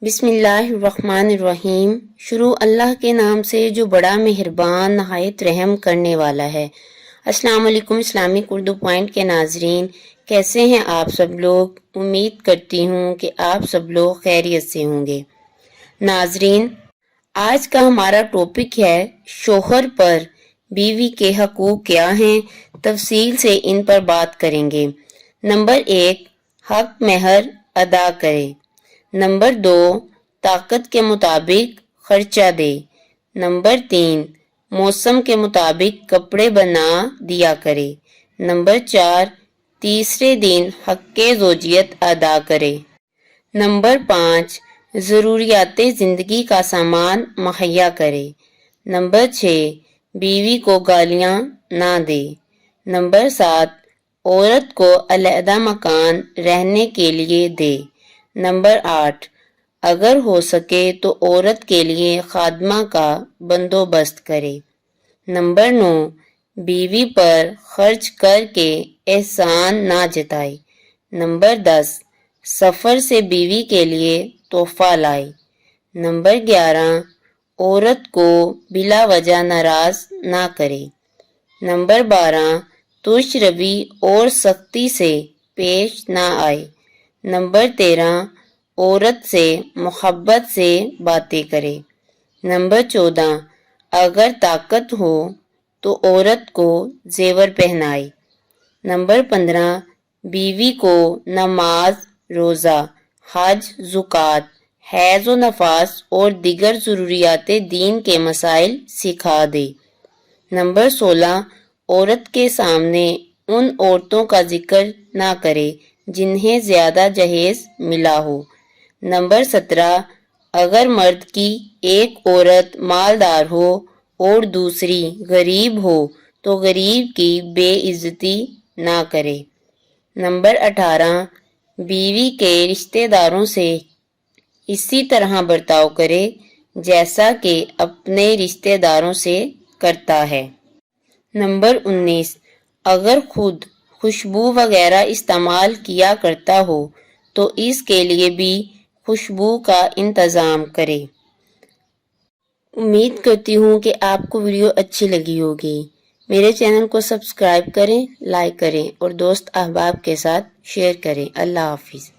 بسم اللہ الرحمن الرحیم۔ شروع اللہ کے نام سے جو بڑا مہربان نہایت رحم کرنے والا ہے۔ السلام علیکم اسلامک اردو پوائنٹ کے ناظرین، کیسے ہیں آپ سب لوگ؟ امید کرتی ہوں کہ آپ سب لوگ خیریت سے ہوں گے۔ ناظرین، آج کا ہمارا ٹاپک ہے شوہر پر بیوی کے حقوق کیا ہیں، تفصیل سے ان پر بات کریں گے۔ نمبر 1، حق مہر ادا کرے۔ نمبر 2، طاقت کے مطابق خرچہ دے۔ نمبر 3، موسم کے مطابق کپڑے بنا دیا کرے۔ نمبر 4، تیسرے دن حق زوجیت ادا کرے۔ نمبر 5، ضروریات زندگی کا سامان مہیا کرے۔ نمبر 6، بیوی کو گالیاں نہ دے۔ نمبر 7، عورت کو علیحدہ مکان رہنے کے لیے دے۔ نمبر 8، اگر ہو سکے تو عورت کے لیے خادمہ کا بندوبست کرے۔ نمبر 9، بیوی پر خرچ کر کے احسان نہ جتائے۔ نمبر 10، سفر سے بیوی کے لیے تحفہ لائے۔ نمبر 11، عورت کو بلا وجہ ناراض نہ کرے۔ نمبر 12، ترش روی اور سختی سے پیش نہ آئے۔ نمبر 13، عورت سے محبت سے باتیں کرے۔ نمبر 14، اگر طاقت ہو تو عورت کو زیور پہنائے۔ نمبر 15، بیوی کو نماز، روزہ، حج، زکوٰۃ، حیض و نفاس اور دیگر ضروریات دین کے مسائل سکھا دے۔ نمبر 16، عورت کے سامنے ان عورتوں کا ذکر نہ کرے جنہیں زیادہ جہیز ملا ہو۔ نمبر 17، اگر مرد کی ایک عورت مالدار ہو اور دوسری غریب ہو تو غریب کی بے عزتی نہ کرے۔ نمبر 18، بیوی کے رشتہ داروں سے اسی طرح برتاؤ کرے جیسا کہ اپنے رشتہ داروں سے کرتا ہے۔ نمبر 19، اگر خود خوشبو وغیرہ استعمال کیا کرتا ہو تو اس کے لیے بھی خوشبو کا انتظام کرے۔ امید کرتی ہوں کہ آپ کو ویڈیو اچھی لگی ہوگی۔ میرے چینل کو سبسکرائب کریں، لائک کریں اور دوست احباب کے ساتھ شیئر کریں۔ اللہ حافظ۔